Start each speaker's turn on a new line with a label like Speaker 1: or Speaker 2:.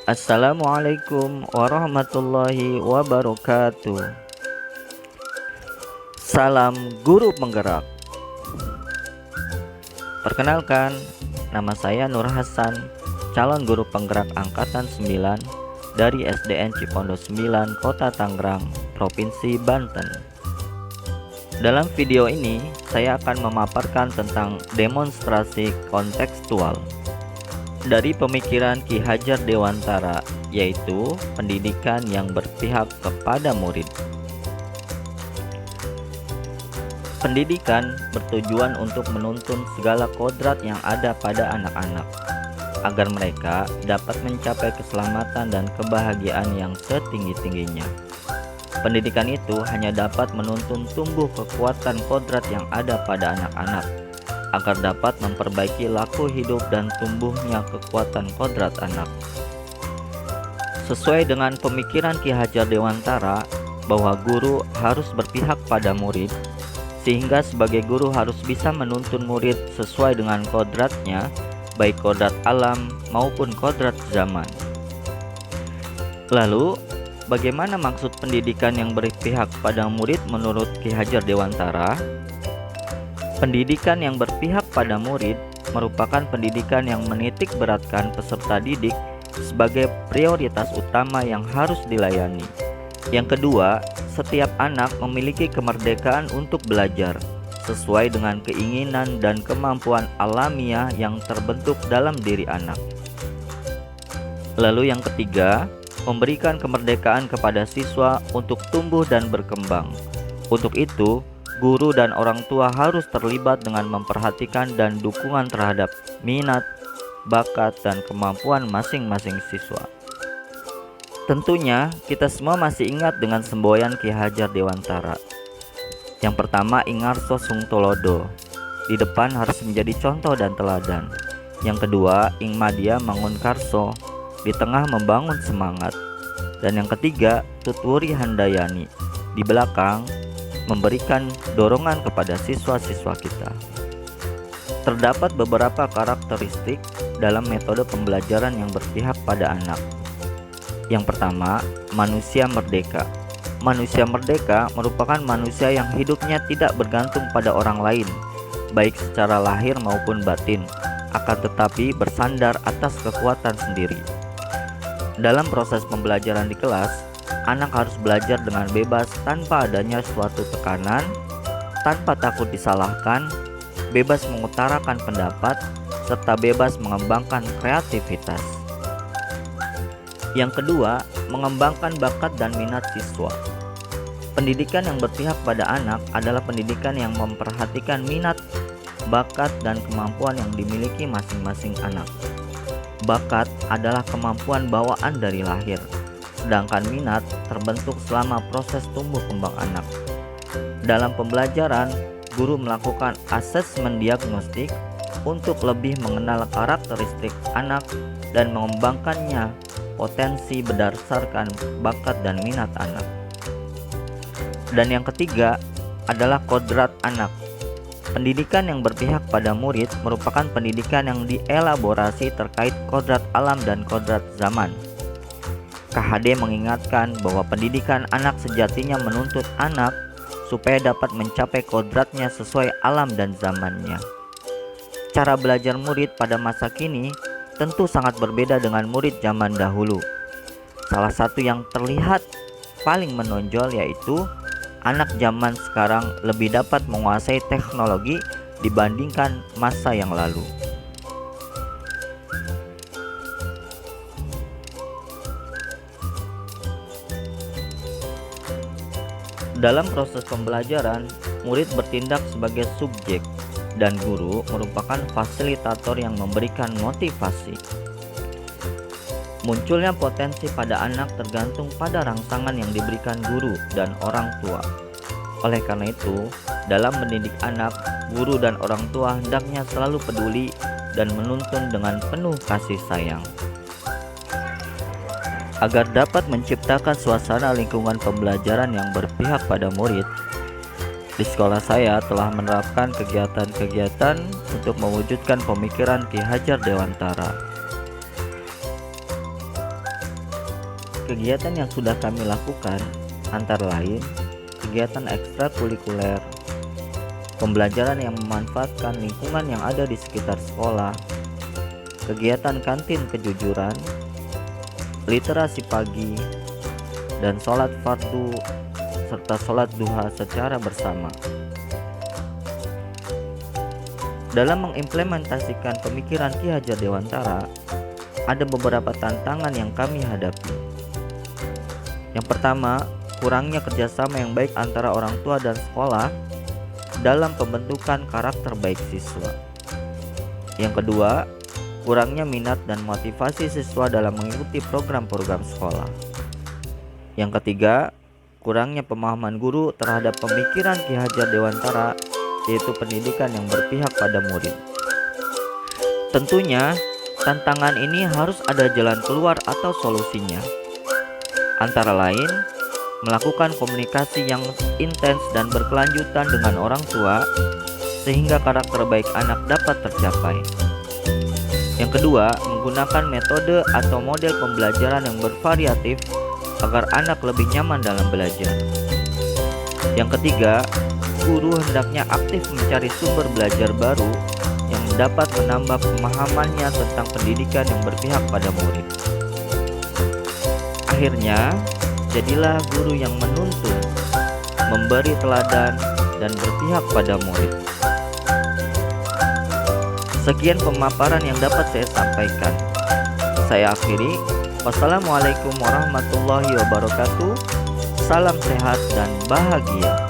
Speaker 1: Assalamualaikum warahmatullahi wabarakatuh. Salam guru penggerak. Perkenalkan, nama saya Nur Hasan, calon guru penggerak angkatan 9 dari SDN Cipondo 9, Kota Tangerang, Provinsi Banten. Dalam video ini, saya akan memaparkan tentang demonstrasi kontekstual dari pemikiran Ki Hajar Dewantara, yaitu pendidikan yang berpihak kepada murid. Pendidikan bertujuan untuk menuntun segala kodrat yang ada pada anak-anak, agar mereka dapat mencapai keselamatan dan kebahagiaan yang setinggi-tingginya. Pendidikan itu hanya dapat menuntun tumbuh kekuatan kodrat yang ada pada anak-anak, agar dapat memperbaiki laku hidup dan tumbuhnya kekuatan kodrat anak. Sesuai dengan pemikiran Ki Hajar Dewantara bahwa guru harus berpihak pada murid, sehingga sebagai guru harus bisa menuntun murid sesuai dengan kodratnya, baik kodrat alam maupun kodrat zaman. Lalu, bagaimana maksud pendidikan yang berpihak pada murid menurut Ki Hajar Dewantara? Pendidikan yang berpihak pada murid merupakan pendidikan yang menitik beratkan peserta didik sebagai prioritas utama yang harus dilayani. Yang kedua, setiap anak memiliki kemerdekaan untuk belajar sesuai dengan keinginan dan kemampuan alamiah yang terbentuk dalam diri anak. Lalu yang ketiga, memberikan kemerdekaan kepada siswa untuk tumbuh dan berkembang. Untuk itu, guru dan orang tua harus terlibat dengan memperhatikan dan dukungan terhadap minat, bakat, dan kemampuan masing-masing siswa. Tentunya kita semua masih ingat dengan semboyan Ki Hajar Dewantara. Yang pertama, Ingarso Sung Tulodo, di depan harus menjadi contoh dan teladan. Yang kedua, Ing Madya Mangun Karso, di tengah membangun semangat. Dan yang ketiga, Tutwuri Handayani, di belakang memberikan dorongan kepada siswa-siswa kita. Terdapat beberapa karakteristik dalam metode pembelajaran yang berpihak pada anak. Yang pertama, manusia merdeka. Manusia merdeka merupakan manusia yang hidupnya tidak bergantung pada orang lain, baik secara lahir maupun batin, akan tetapi bersandar atas kekuatan sendiri. Dalam proses pembelajaran di kelas, anak harus belajar dengan bebas tanpa adanya suatu tekanan, tanpa takut disalahkan, bebas mengutarakan pendapat, serta bebas mengembangkan kreativitas. Yang kedua, mengembangkan bakat dan minat siswa. Pendidikan yang berpihak pada anak adalah pendidikan yang memperhatikan minat, bakat, dan kemampuan yang dimiliki masing-masing anak. Bakat adalah kemampuan bawaan dari lahir, sedangkan minat terbentuk selama proses tumbuh kembang anak. Dalam pembelajaran, guru melakukan asesmen diagnostik untuk lebih mengenal karakteristik anak dan mengembangkannya potensi berdasarkan bakat dan minat anak. Dan yang ketiga adalah kodrat anak. Pendidikan yang berpihak pada murid merupakan pendidikan yang dielaborasi terkait kodrat alam dan kodrat zaman. KHD mengingatkan bahwa pendidikan anak sejatinya menuntut anak supaya dapat mencapai kodratnya sesuai alam dan zamannya. Cara belajar murid pada masa kini tentu sangat berbeda dengan murid zaman dahulu. Salah satu yang terlihat paling menonjol yaitu anak zaman sekarang lebih dapat menguasai teknologi dibandingkan masa yang lalu. Dalam proses pembelajaran, murid bertindak sebagai subjek dan guru merupakan fasilitator yang memberikan motivasi. Munculnya potensi pada anak tergantung pada rangsangan yang diberikan guru dan orang tua. Oleh karena itu, dalam mendidik anak, guru dan orang tua hendaknya selalu peduli dan menuntun dengan penuh kasih sayang. Agar dapat menciptakan suasana lingkungan pembelajaran yang berpihak pada murid, di sekolah saya telah menerapkan kegiatan-kegiatan untuk mewujudkan pemikiran Ki Hajar Dewantara. Kegiatan yang sudah kami lakukan antara lain kegiatan ekstrakurikuler, pembelajaran yang memanfaatkan lingkungan yang ada di sekitar sekolah, kegiatan kantin kejujuran, literasi pagi, dan sholat fardu serta sholat duha secara bersama. Dalam mengimplementasikan pemikiran Ki Hajar Dewantara, ada beberapa tantangan yang kami hadapi. Yang pertama, kurangnya kerjasama yang baik antara orang tua dan sekolah dalam pembentukan karakter baik siswa. Yang kedua, kurangnya minat dan motivasi siswa dalam mengikuti program-program sekolah. Yang ketiga, kurangnya pemahaman guru terhadap pemikiran Ki Hajar Dewantara, yaitu pendidikan yang berpihak pada murid. Tentunya, tantangan ini harus ada jalan keluar atau solusinya. Antara lain, melakukan komunikasi yang intens dan berkelanjutan dengan orang tua sehingga karakter baik anak dapat tercapai. Yang kedua, menggunakan metode atau model pembelajaran yang bervariatif agar anak lebih nyaman dalam belajar. Yang ketiga, guru hendaknya aktif mencari sumber belajar baru yang dapat menambah pemahamannya tentang pendidikan yang berpihak pada murid. Akhirnya, jadilah guru yang menuntun, memberi teladan, dan berpihak pada murid. Sekian pemaparan yang dapat saya sampaikan. Saya akhiri. Wassalamualaikum warahmatullahi wabarakatuh. Salam sehat dan bahagia.